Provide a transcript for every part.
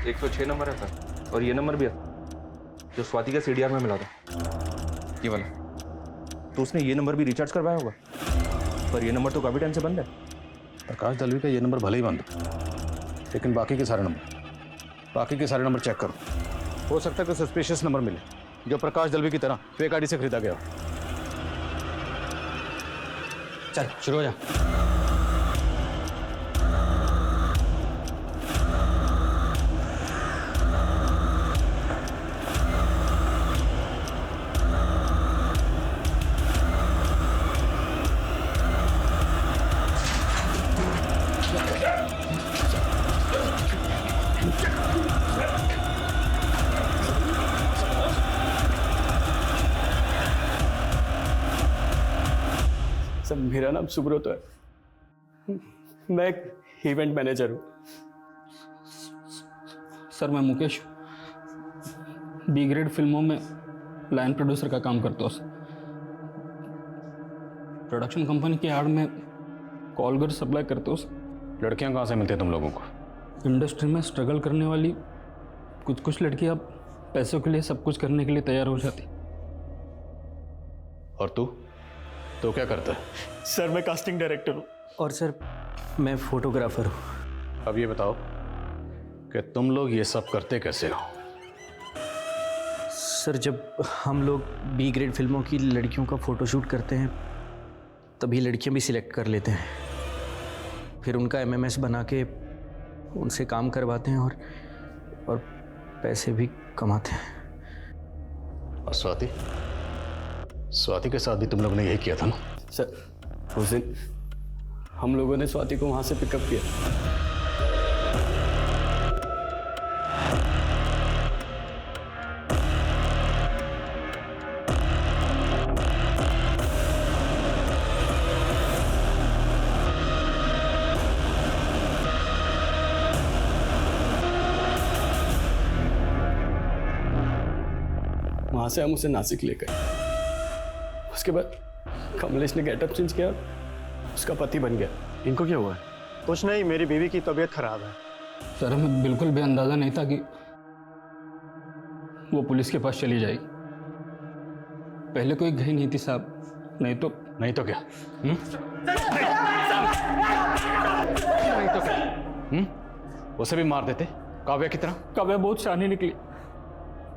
106 number है sir, और ये नंबर भी है जो स्वाति के CDR में मिला था, ये वाला। तो उसने ये नंबर भी रिचार्ज करवाया होगा, पर ये नंबर तो काफी टाइम से बंद है। प्रकाश दलवी का ये नंबर भले ही बंद, लेकिन बाकी के सारे नंबर चेक करो। हो सकता है कोई सस्पिशियस नंबर मिले जो प्रकाश दलवी की तरह फेक आईडी से खरीदा गया हो। चल शुरू हो जा। सर मेरा नाम सुब्रत है, मैं एक इवेंट मैनेजर हूँ। सर मैं मुकेश B ग्रेड फिल्मों में लाइन प्रोड्यूसर का काम करता हूँ सर। प्रोडक्शन कंपनी की आड़ में कॉलगर सप्लाई करते हो सर। लड़कियां कहाँ से मिलती हैं तुम लोगों को? इंडस्ट्री में स्ट्रगल करने वाली कुछ लड़कियां पैसों के लिए सब कुछ करने के लिए तैयार हो जाती। और तू तो क्या करता है? सर मैं कास्टिंग डायरेक्टर हूँ। और सर मैं फोटोग्राफर हूँ। अब ये बताओ कि तुम लोग ये सब करते कैसे हो? सर जब हम लोग B ग्रेड फिल्मों की लड़कियों का फ़ोटोशूट करते हैं तभी लड़कियां भी सिलेक्ट कर लेते हैं, फिर उनका MMS बना के उनसे काम करवाते हैं और पैसे भी कमाते हैं। और स्वाति के साथ भी तुम लोगों ने यही किया था ना? सर उस दिन हम लोगों ने स्वाति को वहाँ से पिकअप किया। वहाँ से हम उसे नासिक ले गए। उसके बाद कमलेश ने गेटअप चेंज किया, उसका पति बन गया। इनको क्या हुआ है? कुछ नहीं, मेरी बीवी की तबीयत खराब है। सर हमें बिल्कुल भी अंदाजा नहीं था कि वो पुलिस के पास चली जाएगी। पहले कोई गई नहीं थी साहब, नहीं तो क्या? नहीं तो क्या? उसे भी मार देते काव्या की तरह। काव्या बहुत शानी निकली।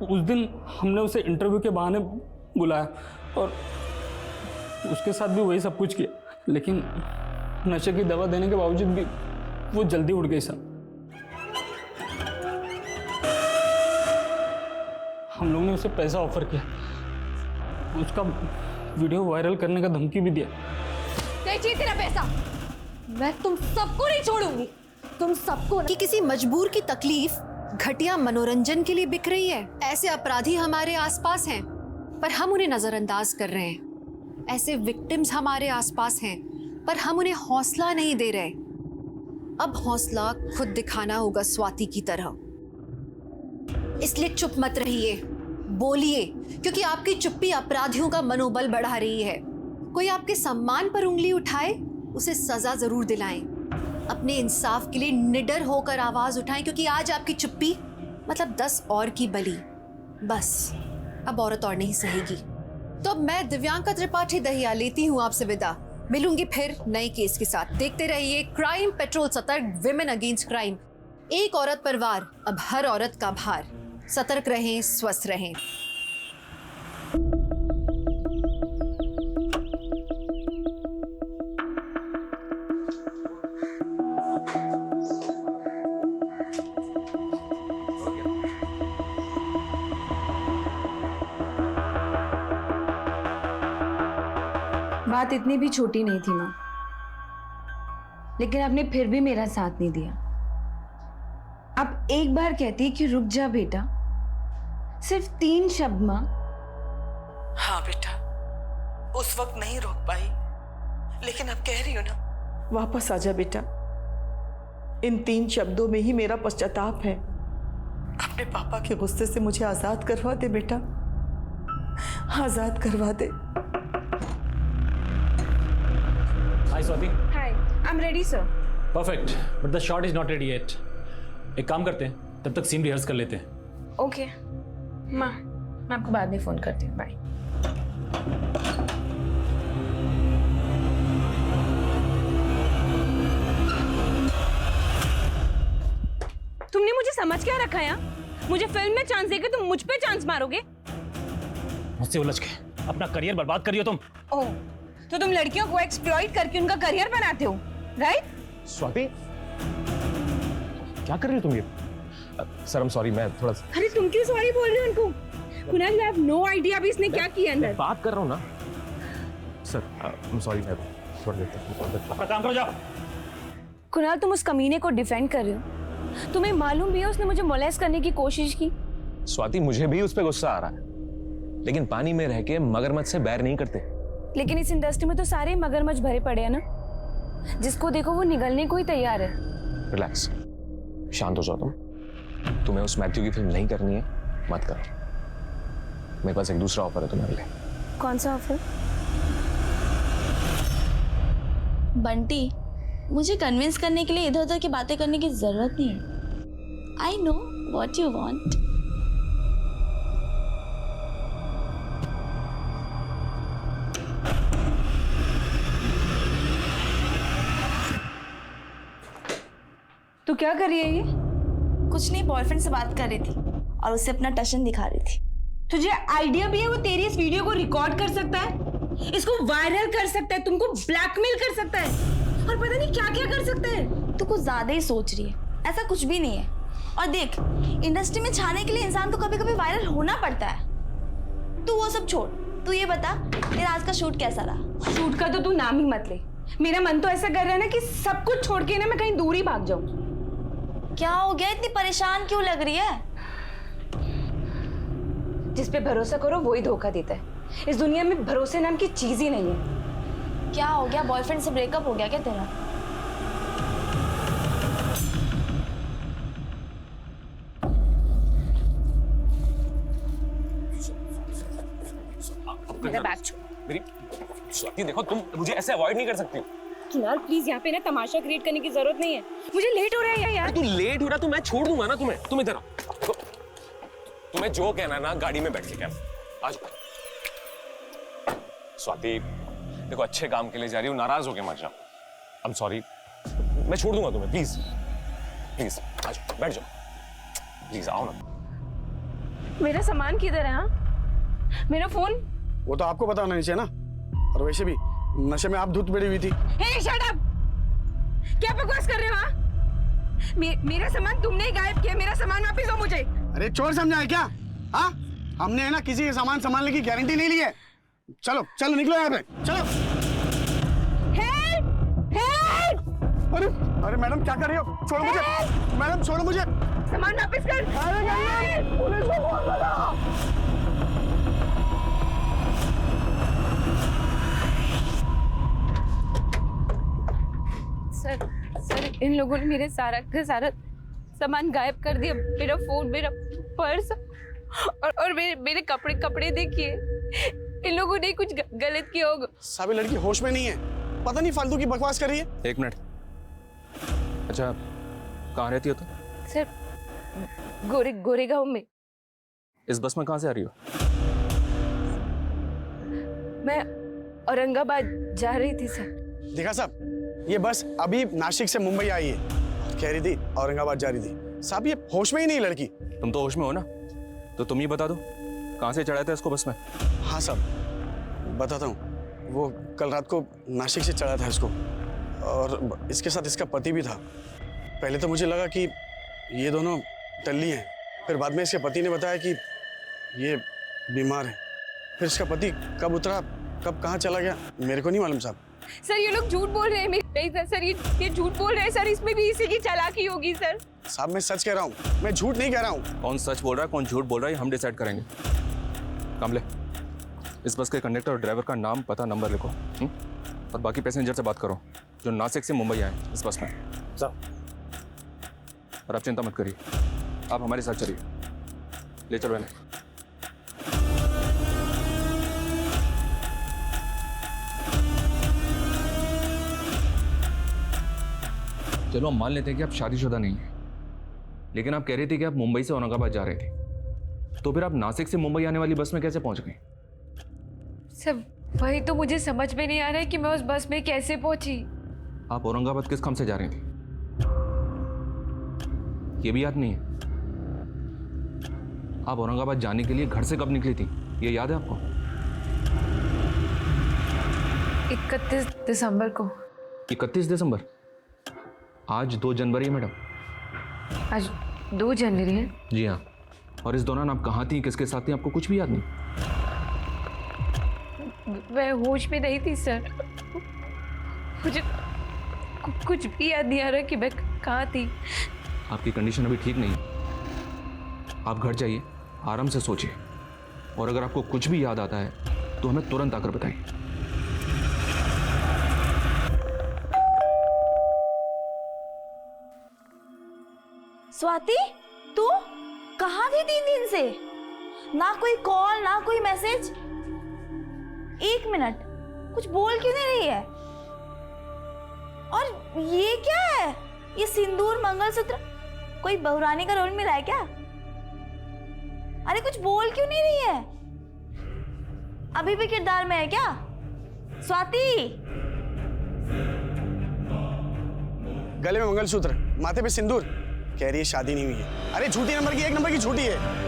उस दिन हमने उसे इंटरव्यू के बहाने बुलाया और उसके साथ भी वही सब कुछ किया, लेकिन नशे की दवा देने के बावजूद भी वो जल्दी उड़ गई साहब। हम लोग ने उसे पैसा ऑफर किया, उसका वीडियो वायरल करने का धमकी भी दिया। नहीं चाहिए तेरा पैसा, मैं तुम सबको नहीं छोड़ूंगी। तुम सबको कि किसी मजबूर की तकलीफ घटिया मनोरंजन के लिए बिक रही है। ऐसे अपराधी हमारे आसपास हैं पर हम उन्हें नजरअंदाज कर रहे हैं। ऐसे विक्टिम्स हमारे आसपास हैं पर हम उन्हें हौसला नहीं दे रहे। अब हौसला खुद दिखाना होगा स्वाति की तरह। इसलिए चुप मत रहिए, बोलिए, क्योंकि आपकी चुप्पी अपराधियों का मनोबल बढ़ा रही है। कोई आपके सम्मान पर उंगली उठाए उसे सजा जरूर दिलाएं। अपने इंसाफ के लिए निडर होकर आवाज उठाएं, क्योंकि आज आपकी चुप्पी मतलब 10 और की बलि। बस अब औरत और नहीं सहेगी। तो अब मैं दिव्यांका त्रिपाठी दहिया लेती हूँ आपसे विदा। मिलूंगी फिर नए केस के साथ। देखते रहिए क्राइम पेट्रोल, सतर्क, विमेन अगेंस्ट क्राइम। एक औरत पर वार, अब हर औरत का भार। सतर्क रहें, स्वस्थ रहें। बात इतनी भी छोटी नहीं थी माँ, लेकिन आपने फिर भी मेरा साथ नहीं दिया। आप एक बार कहती कि रुक जा बेटा, सिर्फ 3 शब्द माँ। हाँ बेटा, उस वक्त नहीं रोक पाई, लेकिन अब कह रही हो ना, वापस आ जा बेटा। इन 3 शब्दों में ही मेरा पश्चाताप है। अपने पापा के गुस्से से मुझे आजाद करवा दे बेटा, आजाद करवा दे। Hi Swati. Hi, I'm ready sir. Perfect, but the shot is not ready yet. एक काम करते हैं, तब तक सीन रिहर्स कर लेते हैं। ओके माँ, मैं आपको बाद में फ़ोन करती हूँ। बाय। तुमने मुझे समझ क्या रखा है यहाँ? मुझे फिल्म में चांस देके तुम मुझ पे चांस मारोगे? मुझसे उलझ के अपना करियर बर्बाद करियो तुम। ओह, तो तुम लड़कियों को एक्सप्लॉइट करके उनका करियर बनाते हो, राइट? स्वाति, क्या कर रही हो तुम ये? सर, I'm sorry, मैं थोड़ा सा... अरे तुम क्यों सॉरी बोल रहे हो उनको? Kunal, you have no idea अभी इसने क्या किया अंदर। बात कर रहा हूँ ना सर। I'm sorry, मैं छोड़ देता हूँ। अपना काम करो, जाओ। कुणाल, तुम उस कमीने को डिफेंड कर रहे हो। तुम्हें मालूम भी है उसने मुझे मोलेस्ट करने की कोशिश की। स्वाति, मुझे भी उस पर गुस्सा आ रहा है, लेकिन पानी में रह के मगरमच्छ से बैर नहीं करते। लेकिन इस इंडस्ट्री में तो सारे मगरमच्छ भरे पड़े हैं ना, जिसको देखो वो निगलने को ही तैयार है। रिलैक्स, शांत हो जाओ तुम। तुम्हें उस मैथ्यू की फिल्म नहीं करनी है, मत करो। मेरे पास एक दूसरा ऑफर है तुम्हारे लिए। कौन सा ऑफर? बंटी, मुझे कन्विंस करने के लिए इधर उधर की बातें करने की जरूरत नहीं है। I know what you want. तू क्या कर रही है ये? कुछ नहीं, बॉयफ्रेंड से बात कर रही थी और उसे अपना टशन दिखा रही थी। तुझे आइडिया भी है वो तेरी इस वीडियो को रिकॉर्ड कर सकता है, इसको वायरल कर सकता है, तुमको ब्लैकमेल कर सकता है, और पता नहीं क्या क्या कर सकता है। तू कुछ ज्यादा ही सोच रही है, ऐसा कुछ भी नहीं है। और देख, इंडस्ट्री में छाने के लिए इंसान को कभी कभी वायरल होना पड़ता है। तू वो सब छोड़, तू ये बता तेरा आज का शूट कैसा रहा? शूट का तो तू नाम ही मत ले। मेरा मन तो ऐसा कर रहा है ना कि सब कुछ छोड़ के ना मैं कहीं दूर ही भाग जाऊं। क्या हो गया, इतनी परेशान क्यों लग रही है? जिस पे भरोसा करो वही धोखा देता है। इस दुनिया में भरोसे नाम की चीज ही नहीं है। क्या हो गया, बॉयफ्रेंड से ब्रेकअप हो गया क्या तेरा? मेरा बैग छोड़। मेरी स्वाति, देखो, तुम मुझे ऐसे अवॉइड नहीं कर सकती हो। कुणाल, प्लीज यहाँ पे ना तमाशा क्रिएट करने की जरूरत नहीं है। मुझे लेट हो रहा है यार। तू लेट हो रहा तो मैं छोड़ दूंगा ना तुम्हें। तुम इधर आओ। तुम्हें जो कहना है ना गाड़ी में बैठ के क्या आज। स्वाति, देखो, अच्छे काम के लिए जा रही हूँ, नाराज होके मत जाओ। आई एम सॉरी, मैं छोड़ दूंगा तुम्हें। प्लीज प्लीज आज बैठ जाओ, प्लीज आओ ना। मेरा सामान किधर है? हाँ, मेरा फोन। वो तो आपको पता होना नहीं चाहिए ना, और वैसे भी नशे में आप धुत पड़ी हुई थी। हे शट अप! क्या बकवास कर रहे हो? हाँ, मेरा सामान तुमने ही गायब किया। मेरा सामान वापस दो मुझे। अरे चोर समझा है क्या? हाँ, हमने है ना किसी के सामान संभालने की गारंटी नहीं ली है। चलो चलो, निकलो यहाँ पे, चलो। हेल्प! हेल्प! अरे अरे मैडम, क्या कर रही हो? छोड़ो मुझे मैडम, छोड़ो मुझे। सामान वापस कर। पुलिस को फोन लगा। सर, इन लोगों ने मेरे सारा का सारा सामान गायब कर दिया। मेरा फोन, मेरा पर्स और मेरे कपड़े देखिए। इन लोगों ने कुछ गलत किया होगा। सारी लड़की होश में नहीं है, पता नहीं फालतू की बकवास कर रही है। एक मिनट। अच्छा, कहाँ रहती हो तुम? सर, गोरेगांव में। इस बस में कहाँ से आ रही हो? मैं औरंगाबाद जा रही थी सर। देखा साहब, ये बस अभी नासिक से मुंबई आई है, कह रही थी औरंगाबाद जा रही थी। साहब, ये होश में ही नहीं लड़की। तुम तो होश में हो ना, तो तुम ही बता दो कहाँ से चढ़ाया था इसको बस में? हाँ साहब, बताता हूँ। वो कल रात को नासिक से चढ़ा था इसको, और इसके साथ इसका पति भी था। पहले तो मुझे लगा कि ये दोनों टल्ली हैं, फिर बाद में इसके पति ने बताया कि ये बीमार है। फिर इसका पति कब उतरा, कब कहाँ चला गया, मेरे को नहीं मालूम साहब। सर, ये लोग झूठ बोल रहे हैं। नहीं सर, ये झूठ बोल रहे हैं सर। इसमें भी इसी की चालाकी होगी सर। साहब, मैं सच कह रहा हूँ, मैं झूठ नहीं कह रहा हूँ। कौन सच बोल रहा है, कौन झूठ बोल रहा है, हम डिसाइड करेंगे। कमले, इस बस के कंडक्टर और ड्राइवर का नाम, पता, नंबर लिखो। और बाकी पैसेंजर से बात करो जो नासिक से मुंबई आए इस बस में। और आप चिंता मत करिए, आप हमारे साथ चलिए। ले चलो इन्हें। चलो, हम मान लेते हैं कि आप शादीशुदा नहीं हैं, लेकिन आप कह रही थी कि आप मुंबई से औरंगाबाद जा रहे थे, तो फिर आप नासिक से मुंबई आने वाली बस में कैसे पहुंच गए? सब वही तो मुझे समझ में नहीं आ रहा है कि मैं उस बस में कैसे पहुंची। आप औरंगाबाद किस काम से जा रही थी, ये भी याद नहीं है? आप औरंगाबाद जाने के लिए घर से कब निकली थी, ये याद है आपको? 31 दिसंबर को। 31 दिसंबर? आज 2 जनवरी है मैडम। आज 2 जनवरी है? जी हाँ। और इस दौरान आप कहाँ थी, किसके साथ थी, आपको कुछ भी याद नहीं? मैं होश में नहीं थी सर, मुझे कुछ भी याद नहीं आ रहा कि मैं कहाँ थी। आपकी कंडीशन अभी ठीक नहीं है, आप घर जाइए, आराम से सोचिए, और अगर आपको कुछ भी याद आता है तो हमें तुरंत आकर बताइए। स्वाति, तू कहाँ थी 3 दिन से? ना कोई कॉल ना कोई मैसेज। 1 मिनट, कुछ बोल क्यों नहीं रही है? और ये क्या है? ये सिंदूर मंगलसूत्र, कोई बहुरानी का रोल मिला है क्या? अरे कुछ बोल क्यों नहीं रही है? अभी भी किरदार में है क्या? स्वाति, गले में मंगलसूत्र, माथे पे सिंदूर, कह रही है शादी नहीं हुई है। अरे झूठी नंबर की, 1 नंबर की झूठी है।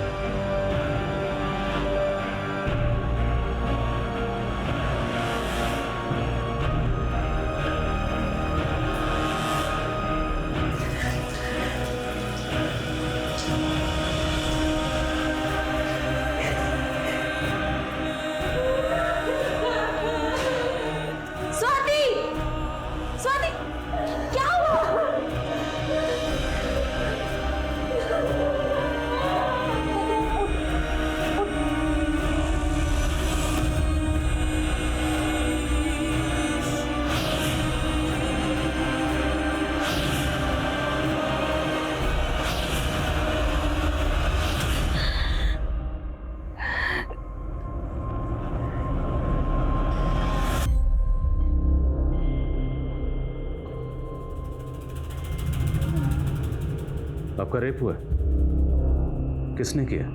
स्वाति, स्वाति, क्या हुआ? आपका रेप हुआ है? किसने किया?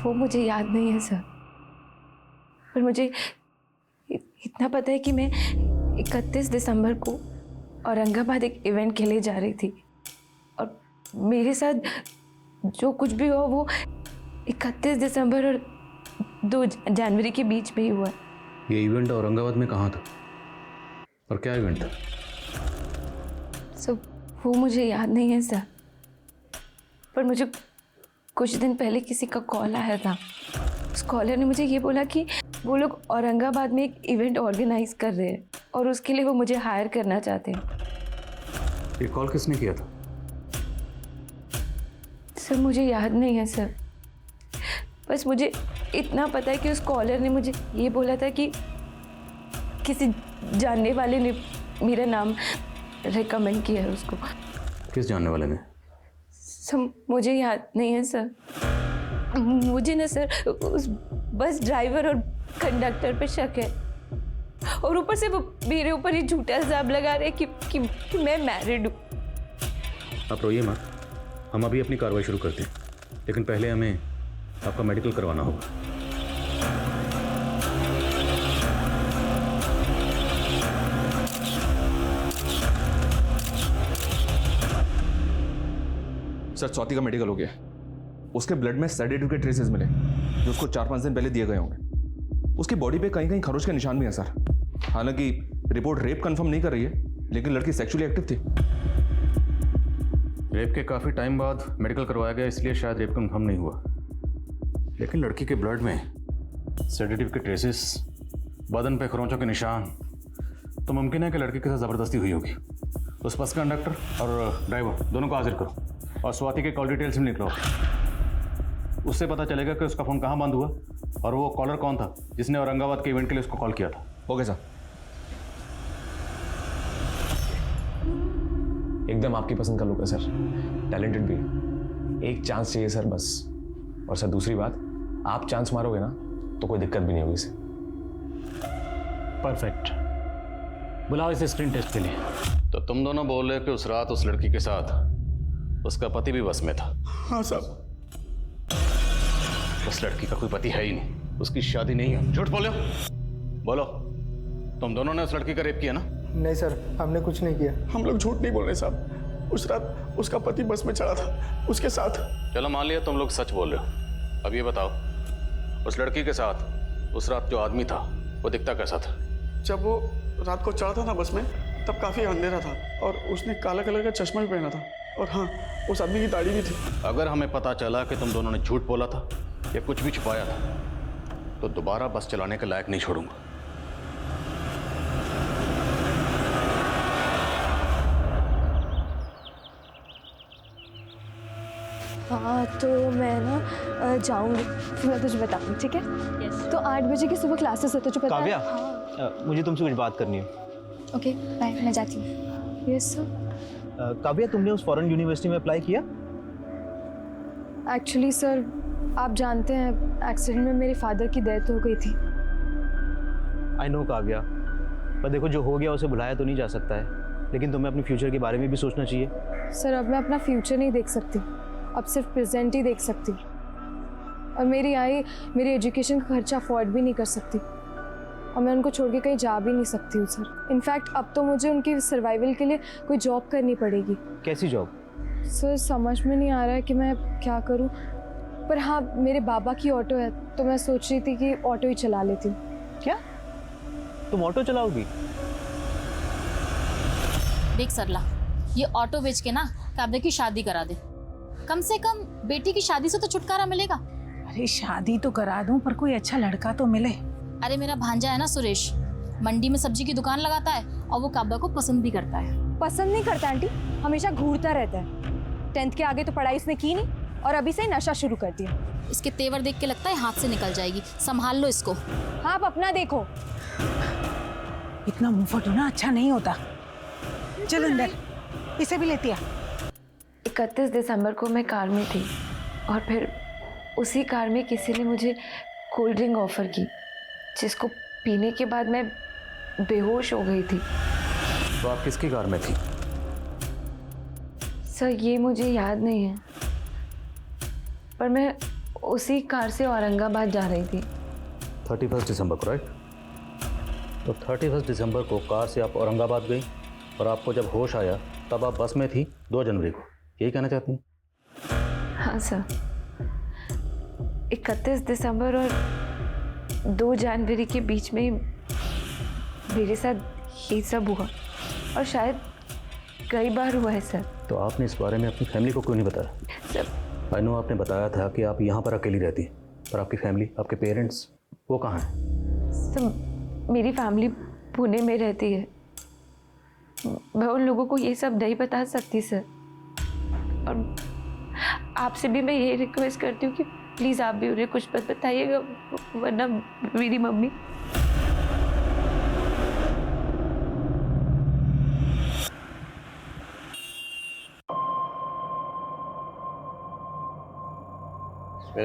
वो मुझे याद नहीं है सर, पर मुझे इतना पता है कि मैं 31 दिसंबर को औरंगाबाद एक इवेंट के लिए जा रही थी, और मेरे साथ जो कुछ भी हुआ वो 31 दिसंबर और 2 जनवरी के बीच में ही हुआ। ये इवेंट औरंगाबाद में कहाँ था और क्या इवेंट था? सर वो मुझे याद नहीं है सर, पर मुझे कुछ दिन पहले किसी का कॉल आया था। उस कॉलर ने मुझे ये बोला कि वो लोग औरंगाबाद में एक इवेंट ऑर्गेनाइज कर रहे हैं और उसके लिए वो मुझे हायर करना चाहते हैं। ये कॉल किसने किया था? सर मुझे याद नहीं है सर, बस मुझे इतना पता है कि उस कॉलर ने मुझे ये बोला था कि किसी जानने वाले ने मेरा नाम रिकमेंड किया है उसको। किस जानने वाले ने? सर मुझे याद नहीं है सर, मुझे ना सर उस बस ड्राइवर और कंडक्टर पे शक है, और ऊपर से वो मेरे ऊपर ही झूठा इल्जाम लगा रहे कि मैं मैरिड हूँ। आप रोइए मत, हम अभी अपनी कार्रवाई शुरू करते हैं, लेकिन पहले हमें आपका मेडिकल करवाना होगा। सर स्वाति का मेडिकल हो गया, उसके ब्लड में सेडेटिव के ट्रेसेस मिले जो उसको 4-5 दिन पहले दिए गए होंगे। उसकी बॉडी पे कहीं कहीं खरोच के निशान भी हैं सर। हालांकि रिपोर्ट रेप कंफर्म नहीं कर रही है, लेकिन लड़की सेक्सुअली एक्टिव थी। रेप के काफ़ी टाइम बाद मेडिकल करवाया गया, इसलिए शायद रेप कंफर्म नहीं हुआ, लेकिन लड़की के ब्लड में सेडेटिव के ट्रेसेस, बदन पे खरोंचों के निशान, तो मुमकिन है कि लड़की के साथ ज़बरदस्ती हुई होगी। उस बस का कंडक्टर और ड्राइवर दोनों को हाजिर करो और स्वाति के कॉल डिटेल्स में निकलो। उससे पता चलेगा कि उसका फ़ोन कहाँ बंद हुआ और वो कॉलर कौन था जिसने औरंगाबाद के इवेंट के लिए उसको कॉल किया था। Okay sir. एकदम आपकी पसंद का लुक है सर, टैलेंटेड भी है। एक चांस चाहिए सर बस। और सर दूसरी बात, आप चांस मारोगे ना तो कोई दिक्कत भी नहीं होगी सर। परफेक्ट, बुलाओ इसे स्क्रीन टेस्ट के लिए। तो तुम दोनों बोल रहे कि उस रात उस लड़की के साथ उसका पति भी बस में था। हाँ साहब। उस लड़की का कोई पति है ही नहीं, उसकी शादी नहीं है। झूठ बोलो, बोलो तुम दोनों ने उस लड़की का रेप किया ना? नहीं सर, हमने कुछ नहीं किया। हम लोग झूठ नहीं बोल रहे साहब। उस रात उसका पति बस में चढ़ा था, उसके साथ। चलो मान लिया तुम लोग सच बोल रहे हो। अब ये बताओ, उस लड़की के साथ उस रात जो आदमी था वो दिखता कैसा था? जब वो रात को चढ़ा था ना बस में, तब काफी अंधेरा था और उसने काला कलर का चश्मा भी पहना था। और हाँ, उस आदमी की दाढ़ी भी थी। अगर हमें पता चला कि तुम दोनों ने झूठ बोला था या कुछ भी छुपाया था, तो दोबारा बस चलाने के लायक नहीं छोड़ूंगा। हाँ तो मैं ना जाऊँगी, फिर मैं तुझे बताऊँगी, ठीक है? तो 8 बजे की सुबह क्लासेस है, तुझे पता है? काव्या, मुझे तुमसे कुछ बात करनी है। ओके बाय, मैं जाती हूँ। Yes sir. काव्या, तुमने उस फॉरेन यूनिवर्सिटी में अप्लाई किया? एक्चुअली सर, आप जानते हैं एक्सीडेंट में मेरे फादर की डेथ हो गई थी। आई नो काव्या, पर देखो जो हो गया उसे भुलाया तो नहीं जा सकता है, लेकिन तुम्हें अपने फ्यूचर के बारे में भी सोचना चाहिए। सर अब मैं अपना फ्यूचर नहीं देख सकती, अब सिर्फ प्रेजेंट ही देख सकती। और मेरी आई मेरी एजुकेशन का खर्चा अफोर्ड भी नहीं कर सकती, और मैं उनको छोड़ के कहीं जा भी नहीं सकती हूँ सर। इनफैक्ट अब तो मुझे उनकी सर्वाइवल के लिए कोई जॉब करनी पड़ेगी। कैसी जॉब? सर समझ में नहीं आ रहा है कि मैं क्या करूँ, पर हाँ मेरे बाबा की ऑटो है, तो मैं सोच रही थी कि ऑटो ही चला लेती हूँ। क्या तुम ऑटो चलाओगी? देख सरला, ये ऑटो बेच के ना काव्या की शादी करा दे, कम से कम बेटी की शादी से तो छुटकारा मिलेगा। अरे शादी तो करा दूं, पर कोई अच्छा लड़का तो मिले। अरे मेरा भांजा है ना सुरेश, मंडी में सब्जी की दुकान लगाता है और वो काव्या को पसंद भी करता है। पसंद नहीं करता आंटी, हमेशा घूरता रहता है। 10th के आगे तो पढ़ाई इसने की नहीं और अभी से ही नशा शुरू कर दिया। इसके तेवर देख के लगता है हाथ से निकल जाएगी, संभाल लो इसको। हाँ आप अपना देखो। इतना मुंहफट होना अच्छा नहीं होता। चल अंदर, इसे भी लेती आ। 31 दिसंबर को मैं कार में थी और फिर उसी कार में किसी ने मुझे कोल्ड ड्रिंक ऑफर की, जिसको पीने के बाद मैं बेहोश हो गई थी। तो आप किसकी कार में थी? सर ये मुझे याद नहीं है, पर मैं उसी कार से औरंगाबाद जा रही थी। 31 दिसंबर को, राइट? तो 31 दिसंबर को कार से आप औरंगाबाद गई और आपको जब होश आया तब आप बस में थी 2 जनवरी को, यही कहना चाहती हैं? हाँ सर, 31 दिसंबर और 2 जनवरी के बीच में मेरे साथ ये सब हुआ, और शायद कई बार हुआ है सर। तो आपने इस बारे में अपनी फैमिली को क्यों नहीं बताया? सर आई नो आपने बताया था कि आप यहाँ पर अकेली रहती हैं, पर आपकी फैमिली, आपके पेरेंट्स वो कहाँ हैं? सर मेरी फैमिली पुणे में रहती है, मैं उन लोगों को ये सब नहीं बता सकती सर। और आपसे भी मैं यही रिक्वेस्ट करती हूँ कि प्लीज़ आप भी उन्हें कुछ मत बताइएगा, वरना मेरी मम्मी।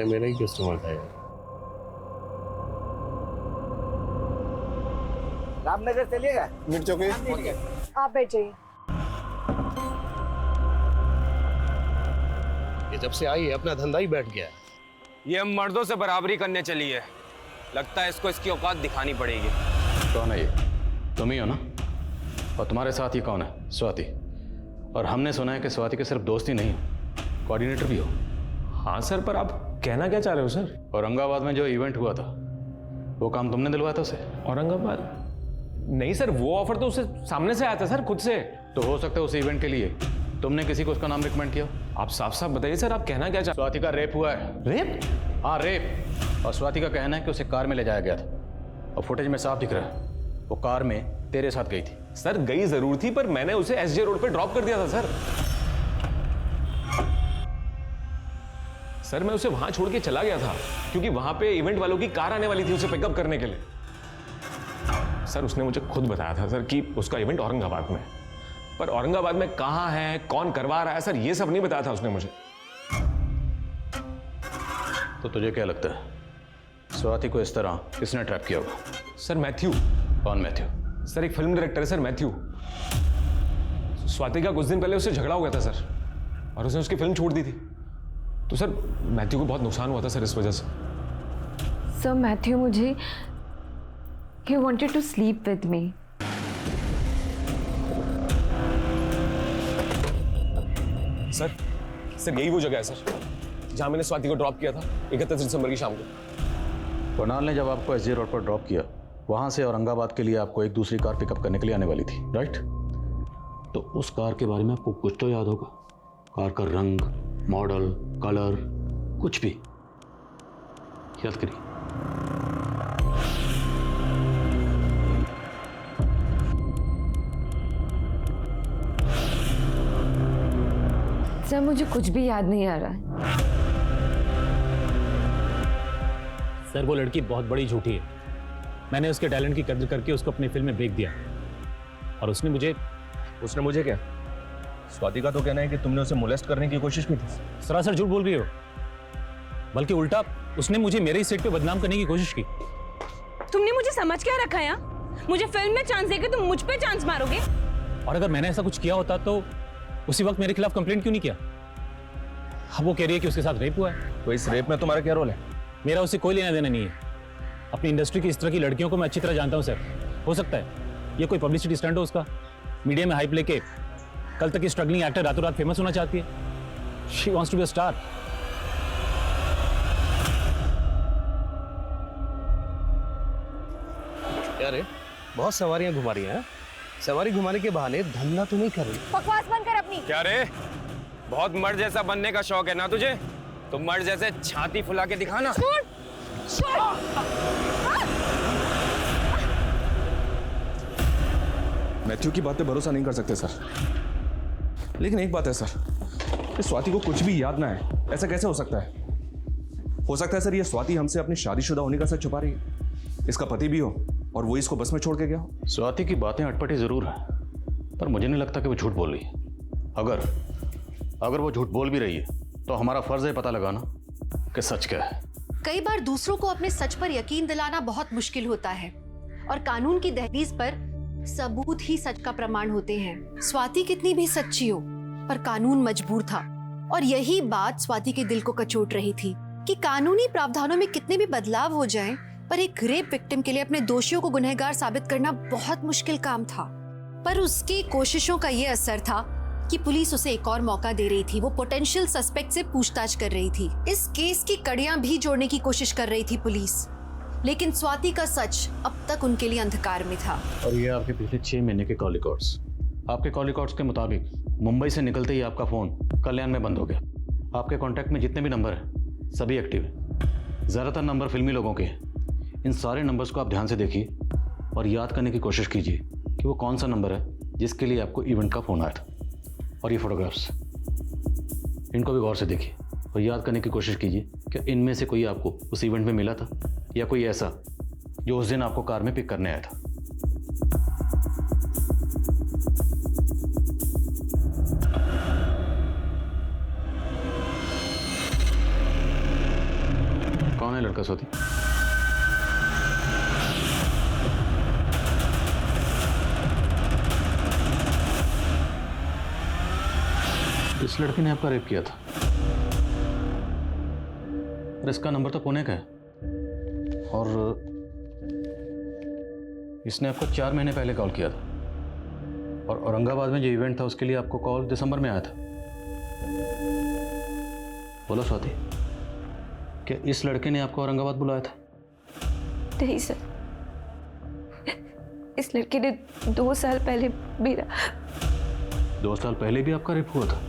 मेरा ही कस्टमर था यार। रामनगर चलिएगा? मिर्च चौकी। आप बैठ जाइए। ये जब से आई है अपना धंधा ही बैठ गया है। ये हम मर्दों से बराबरी करने चली है, लगता है इसको इसकी औकात दिखानी पड़ेगी। कौन है ये? तुम ही हो ना? और तुम्हारे साथ ये कौन है? स्वाति। और हमने सुना है कि स्वाति के सिर्फ दोस्त ही नहीं हो, कोऑर्डिनेटर भी हो। हाँ सर, पर आप कहना क्या चाह रहे हो सर? औरंगाबाद में जो इवेंट हुआ था वो काम तुमने दिलवाया था उसे? औरंगाबाद? नहीं सर, वो ऑफर तो उसे सामने से आया था सर, खुद से। तो हो सकता है उस इवेंट के लिए तुमने किसी को उसका नाम रिकमेंड किया? आप साफ साफ बताइए सर, आप कहना क्या चाह? स्वाति का रेप हुआ है। रेप? हाँ रेप। और स्वाति का कहना है कि उसे कार में ले जाया गया था, और फुटेज में साफ दिख रहा है वो कार में तेरे साथ गई थी। सर गई जरूर थी, पर मैंने उसे एसजे रोड पे ड्रॉप कर दिया था सर। सर मैं उसे वहां छोड़ के चला गया था क्योंकि वहां पे इवेंट वालों की कार आने वाली थी उसे पिकअप करने के लिए। सर उसने मुझे खुद बताया था सर कि उसका इवेंट औरंगाबाद में, पर औरंगाबाद में कहां है, कौन करवा रहा है, सर ये सब नहीं बताया था उसने मुझे। तो तुझे क्या लगता है स्वाति को इस तरह किसने ट्रैप किया होगा? Sir Matthew. कौन मैथ्यू? सर एक फिल्म डायरेक्टर है सर, मैथ्यू। स्वाति का कुछ दिन पहले उससे झगड़ा हो गया था सर। और उसने उसकी फिल्म छोड़ दी थी। तो सर मैथ्यू को बहुत नुकसान हुआ था सर इस वजह से। सर मैथ्यू मुझे he wanted to sleep with me. Sir यही वो जगह है सर जहां मैंने स्वाति को ड्रॉप किया था 31 दिसंबर की शाम को। कुणाल ने जब आपको एसजी रोड पर ड्रॉप किया, वहां से औरंगाबाद के लिए आपको एक दूसरी कार पिकअप करने के लिए आने वाली थी, राइट? तो उस कार के बारे में आपको कुछ तो याद होगा, कार का रंग, मॉडल, कलर, कुछ भी याद करिए। सर मुझे कुछ भी याद नहीं आ रहा है। सर वो लड़की बहुत बड़ी झूठी है। मैंने उसके टैलेंट की कदर करके उसको अपनी फिल्म में बेच दिया और उसने मुझे क्या? स्वाति का तो कहना है कि तुमने उसे मोलेस्ट करने की कोशिश की थी। सरासर झूठ बोल रही हो, बल्कि उल्टा उसने मुझे मेरे ही सेट पे बदनाम करने की कोशिश की। तुमने मुझे समझ क्या रखा है? मुझे फिल्म में चांस देके तुम मुझ पे चांस मारोगे? और अगर मैंने ऐसा कुछ किया होता तो उसी वक्त मेरे खिलाफ कंप्लेंट क्यों नहीं किया? अब वो कह रही है कि उसके साथ रेप हुआ है। तो इस रेप में तुम्हारा क्या रोल है? मेरा उससे कोई लेना देना नहीं है। अपनी इंडस्ट्री की इस तरह की लड़कियों को मैं अच्छी तरह जानता हूँ सर। हो सकता है ये कोई पब्लिसिटी स्टंट हो उसका, मीडिया में हाइप लेके कल तक की स्ट्रगलिंग एक्टर रातों रात फेमस होना चाहती है। She wants to be a star. अरे बहुत सवारियां घुमा रही हैं। सवारी घुमाने के बहाने धंधा तो नहीं कर रही। बकवास बंद कर अपनी। क्या रे, बहुत मर्द जैसा बनने का शौक है ना तुझे? तो मर्द जैसे छाती फुला के दिखाना। मैथ्यू की बात पे भरोसा नहीं कर सकते सर, लेकिन एक बात है सर, इस स्वाति को कुछ भी याद ना है, ऐसा कैसे हो सकता है? हो सकता है सर ये स्वाति हमसे अपनी शादीशुदा होने का सच छुपा रही है, इसका पति भी हो और वो इसको बस में छोड़ के गया हो। स्वाति की बातें अटपटी जरूर है, पर मुझे नहीं लगता कि वो झूठ बोल रही है। अगर वो झूठ बोल भी रही है तो हमारा फर्ज है पता लगाना कि सच क्या है। कई बार दूसरों को अपने सच पर यकीन दिलाना बहुत मुश्किल होता है और कानून की दहलीज पर सबूत ही सच का प्रमाण होते हैं। स्वाति कितनी भी सच्ची हो, पर कानून मजबूर था और यही बात स्वाति के दिल को कचोट रही थी कि कानूनी प्रावधानों में कितने भी बदलाव हो जाएं, पर एक रेप विक्टिम के लिए अपने दोषियों को गुनहगार साबित करना बहुत मुश्किल काम था। पर उसकी कोशिशों का ये असर था कि पुलिस उसे एक और मौका दे रही थी। वो पोटेंशियल सस्पेक्ट से पूछताछ कर रही थी। इस केस की कड़ियां भी जोड़ने की कोशिश कर रही थी पुलिस, लेकिन स्वाति का सच अब तक उनके लिए अंधकार में था। और ये आपके पिछले 6 महीने के कॉल रिकॉर्ड्स। आपके कॉल रिकॉर्ड्स के मुताबिक मुंबई से निकलते ही आपका फोन कल्याण में बंद हो गया। आपके कॉन्टैक्ट में जितने भी नंबर हैं सभी एक्टिव हैं। ज़्यादातर नंबर फिल्मी लोगों के हैं। इन सारे नंबर्स को आप ध्यान से देखिए और याद करने की कोशिश कीजिए कि वो कौन सा नंबर है जिसके लिए आपको इवेंट का फ़ोन आया था। और ये फोटोग्राफ्स, इनको भी गौर से देखिए और याद करने की कोशिश कीजिए कि इनमें से कोई आपको उस इवेंट में मिला था या कोई ऐसा जो उस दिन आपको कार में पिक करने आया था। कौन है लड़का स्वाति? इस लड़के ने आपका रेप किया था और इसका नंबर तो पुणे का है और इसने आपको 4 महीने पहले कॉल किया था और औरंगाबाद में जो इवेंट था उसके लिए आपको कॉल दिसंबर में आया था। बोलो स्वाति, क्या इस लड़के ने आपको औरंगाबाद बुलाया था? नहीं सर, इस लड़के ने 2 साल पहले मेरा 2 साल पहले भी आपका रेप हुआ था?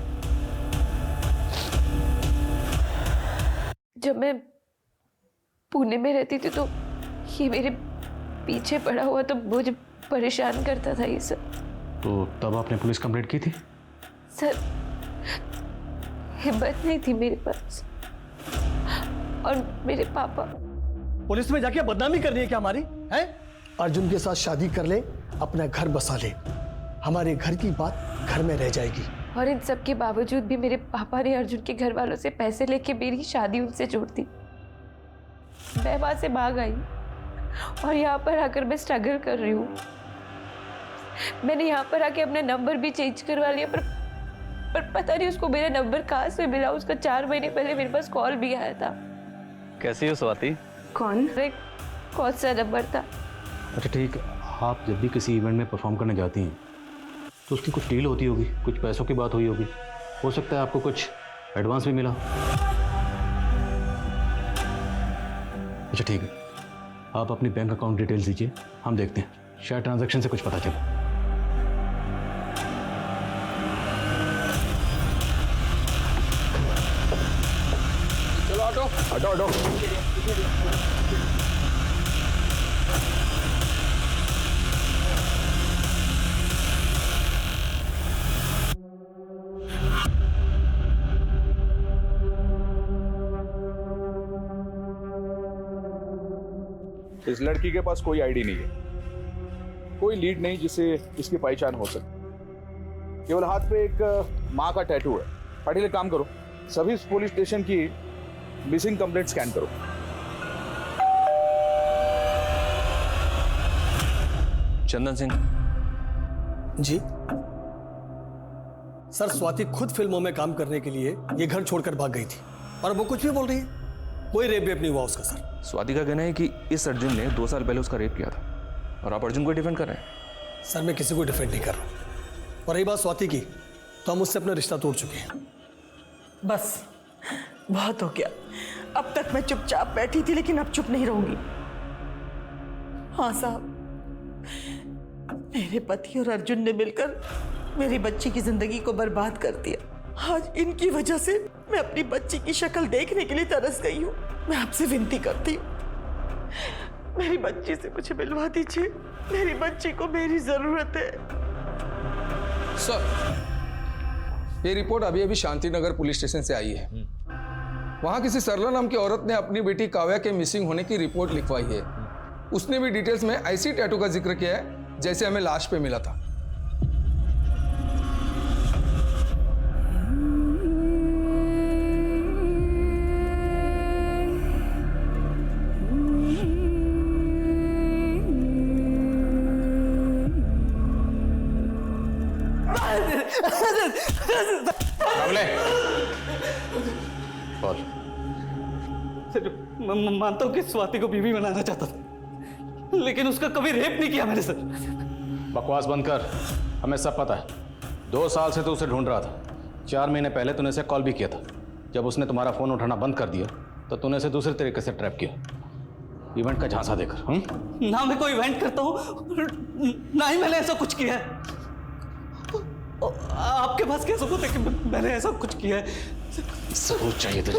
जब मैं पुणे में रहती थी तो ये मेरे पीछे पड़ा हुआ तो मुझे परेशान करता था ये सब। तो तब आपने पुलिस कंप्लेंट की थी? सर हिम्मत नहीं थी मेरे पास और मेरे पापा। पुलिस में जाके बदनामी करनी है क्या हमारी? है अर्जुन के साथ शादी कर ले, अपना घर बसा ले, हमारे घर की बात घर में रह जाएगी। और इन सब के बावजूद भी मेरे पापा ने अर्जुन के घर वालों से पैसे लेके मेरी शादी उनसे जोड़ दी। मैं वहां से भाग आई और यहाँ पर आकर मैं स्ट्रगल कर रही हूँ। मैंने यहाँ पर आके अपना नंबर भी चेंज करवा लिया, पर पर पता नहीं उसको मेरा नंबर कहाँ से मिला। उसका 4 महीने पहले मेरे पास कॉल भी आया था। कैसी हो स्वाति? कौन? कौन सा नंबर था? अच्छा ठीक, आप जब भी किसी इवेंट में परफॉर्म करने जाती हैं तो उसकी कुछ डील होती होगी, कुछ पैसों की बात हुई होगी, हो सकता है आपको कुछ एडवांस भी मिला। अच्छा ठीक है, आप अपनी बैंक अकाउंट डिटेल्स दीजिए, हम देखते हैं, शायद ट्रांजैक्शन से कुछ पता चले। चलो ऑटो हटो हटो। इस लड़की के पास कोई आईडी नहीं है, कोई लीड नहीं जिससे इसकी पहचान हो सके। केवल हाथ पे एक माँ का टैटू है। पढ़े काम करो, सभी पुलिस स्टेशन की मिसिंग कंप्लेंट स्कैन करो। चंदन सिंह जी सर, स्वाति खुद फिल्मों में काम करने के लिए ये घर छोड़कर भाग गई थी और वो कुछ भी बोल रही है। कोई रेप वेप नहीं हुआ उसका सर। स्वाति का कहना है कि इस अर्जुन ने 2 साल पहले उसका रेप किया था और आप अर्जुन को डिफेंड कर रहे हैं। सर मैं किसी को डिफेंड नहीं कर रहा। और रही बात स्वाति की, तो हम उससे अपना रिश्ता तोड़ चुके हैं। बस बहुत हो गया। अब तक मैं चुपचाप बैठी थी, लेकिन अब चुप नहीं रहूंगी। हाँ साहब, मेरे पति और अर्जुन ने मिलकर मेरी बच्ची की जिंदगी को बर्बाद कर दिया। आज इनकी वजह से मैं अपनी बच्ची की शक्ल देखने के लिए तरस गई हूँ। मैं आपसे विनती करती हूँ, मेरी बच्ची से मुझे मिलवा दीजिए। मेरी बच्ची को मेरी जरूरत है। सर, ये रिपोर्ट अभी अभी शांतिनगर पुलिस स्टेशन से आई है। वहां किसी सरला नाम की औरत ने अपनी बेटी काव्या के मिसिंग होने की रिपोर्ट लिखवाई है। उसने भी डिटेल्स में ऐसी टैटू का जिक्र किया है जैसे हमें लाश पे मिला था। मैं मानता हूँ कि स्वाति को बीवी बनाना चाहता था, लेकिन उसका कभी रेप नहीं किया मैंने सर। बकवास बंद कर, हमें सब पता है। 2 साल से तो उसे ढूंढ रहा था। 4 महीने पहले तूने उसे कॉल भी किया था। जब उसने तुम्हारा फोन उठाना बंद कर दिया तो तूने उसे दूसरे तरीके से ट्रैप किया, इवेंट का झांसा देकर। ना मैं कोई इवेंट करता हूँ, ना ही मैंने ऐसा कुछ किया है। आपके पास क्या सबूत है कि मैंने ऐसा कुछ किया है? सबूत चाहिए तुझे?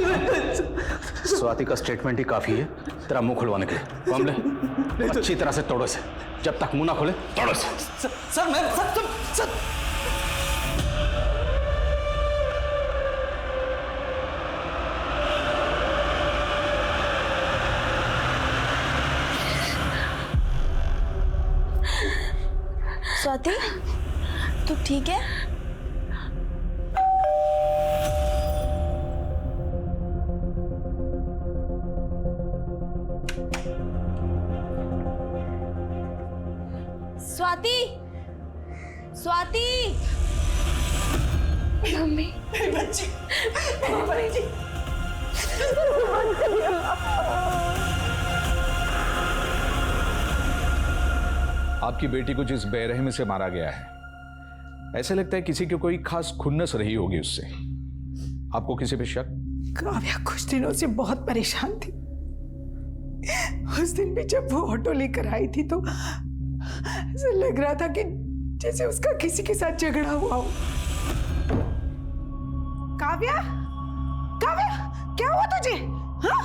स्वाति का स्टेटमेंट ही काफी है तेरा मुंह खुलवाने के लिए। मामले अच्छी तरह से तोड़ो से, जब तक मुंह ना खोले तोड़ो से। सर मैं सर स्वाति, तू ठीक है? स्वाति, स्वाति, मम्मी, मेरी बच्ची, मेरी बच्ची। आपकी बेटी को जिस बेरहमी से मारा गया है, ऐसे लगता है किसी की कोई खास खुन्नस रही होगी उससे। आपको किसी पे शक? काव्या कुछ दिनों से बहुत परेशान थी। उस दिन भी जब वो ऑटो लेकर आई थी तो ऐसा लग रहा था कि जैसे उसका किसी के साथ झगड़ा हुआ हो। काव्या, काव्या, क्या हुआ तुझे? हाँ?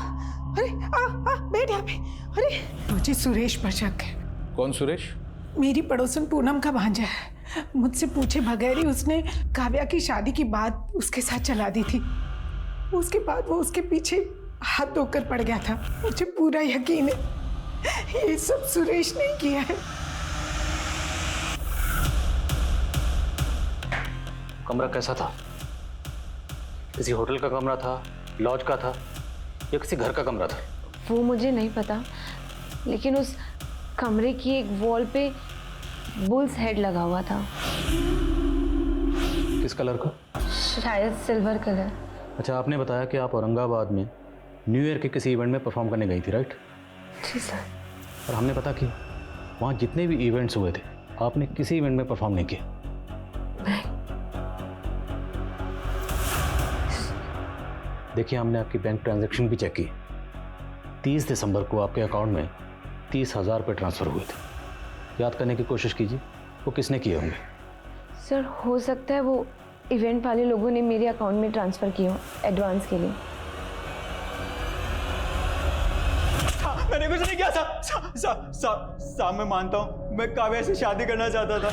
अरे आ बैठ यहाँ पे। अरे मुझे सुरेश पर शक है। कौन सुरेश? मेरी पड़ोसन पूनम का भांजा है। मुझसे पूछे बगैर ही उसने काव्या की शादी की बात उसके साथ चला दी थी। उसके बाद वो उसके पीछे हाथ धोकर पड़ गया था। मुझे पूरा यकीन है ये सब सुरेश ने किया है। कमरा कैसा था? किसी होटल का कमरा था, लॉज का था या किसी घर का कमरा था? वो मुझे नहीं पता, लेकिन उस कमरे की एक वॉल पे बुल्स हेड लगा हुआ था। किस कलर का? शायद सिल्वर कलर। अच्छा, आपने बताया कि आप औरंगाबाद में न्यू ईयर के किसी इवेंट में परफॉर्म करने गई थी, राइट? जी सर। और हमने पता किया वहाँ जितने भी इवेंट्स हुए थे आपने किसी इवेंट में परफॉर्म नहीं किया। देखिए, हमने आपकी बैंक ट्रांजैक्शन भी चेक की। 30 दिसंबर को आपके अकाउंट में 30,000 रुपये ट्रांसफ़र हुए थे। याद करने की कोशिश कीजिए वो किसने किए होंगे। सर हो सकता है वो इवेंट वाले लोगों ने मेरे अकाउंट में ट्रांसफ़र किए हो एडवांस के लिए। मैंने कुछ नहीं किया साहब। मैं मानता हूँ मैं काव्या से शादी करना चाहता था,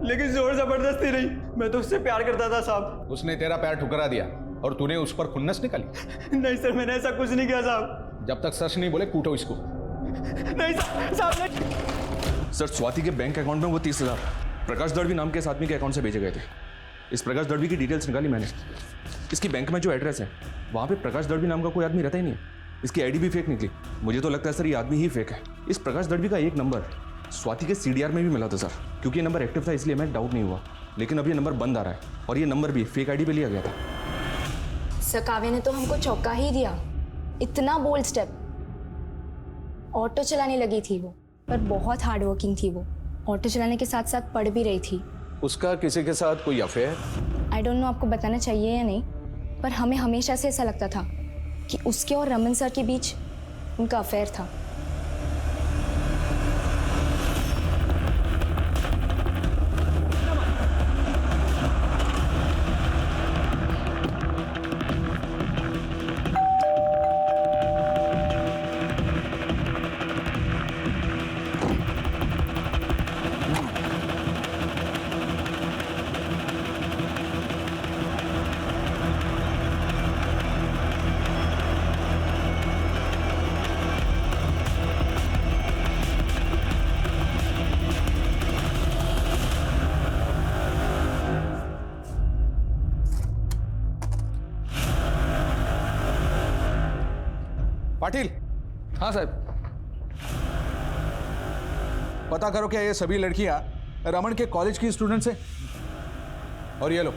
लेकिन जोर जबरदस्ती नहीं। मैं तो उससे प्यार करता था साहब। उसने तेरा पैर ठुकरा दिया और तूने उस पर खुन्नस निकाली। नहीं सर, मैंने ऐसा कुछ नहीं किया साहब। जब तक सच नहीं बोले कूटो इसको। नहीं साहब नहीं। सर, स्वाति के बैंक अकाउंट में वो 30,000 प्रकाश दड़वी नाम के इस आदमी के अकाउंट से भेजे गए थे। इस प्रकाश दड़वी की डिटेल्स निकाली मैंने। इसकी बैंक में जो एड्रेस है वहाँ पे प्रकाश दड़वी नाम का कोई आदमी रहता ही नहीं है। इसकी आईडी भी फेक निकली। मुझे तो लगता है सर ये आदमी ही फेक है। इस प्रकाश दड़वी का एक नंबर स्वाति के CDR में भी मिला था सर। क्योंकि ये नंबर एक्टिव था इसलिए मैं डाउट नहीं हुआ, लेकिन अब ये नंबर बंद आ रहा है और ये नंबर भी फेक आईडी पे लिया गया था। सर काव्या ने तो हमको चौंका ही दिया। इतना बोल्ड स्टेप। ऑटो चलाने लगी थी वो, पर बहुत हार्ड वर्किंग थी वो। ऑटो चलाने के साथ साथ पढ़ भी रही थी। उसका किसी के साथ कोई अफेयर? आई डोंट नो आपको बताना चाहिए या नहीं, पर हमें हमेशा से ऐसा लगता था कि उसके और रमन सर के बीच उनका अफेयर था। पाटिल। हाँ साहब। पता करो क्या ये सभी लड़कियां रमन के कॉलेज की स्टूडेंट्स हैं। और ये लो,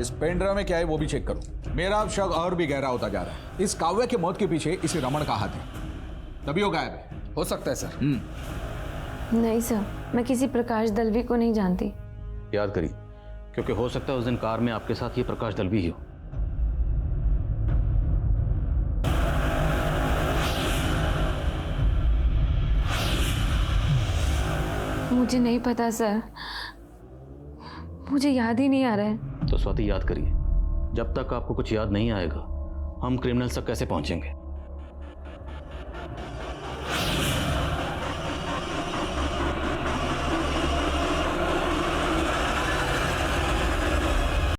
इस पेन ड्राइव में क्या है वो भी चेक करो। मेरा शक और भी गहरा होता जा रहा है। इस काव्या की मौत के पीछे इसे रमन का हाथ है, तभी वो गायब है। हो सकता है सर। नहीं सर, मैं किसी प्रकाश दलवी को नहीं जानती। याद करिए, क्योंकि हो सकता है उस दिन कार में आपके साथ ये प्रकाश दलवी ही हो। मुझे नहीं पता सर, मुझे याद ही नहीं आ रहा है। तो स्वाति याद करिए, जब तक आपको कुछ याद नहीं आएगा हम क्रिमिनल्स तक कैसे पहुंचेंगे।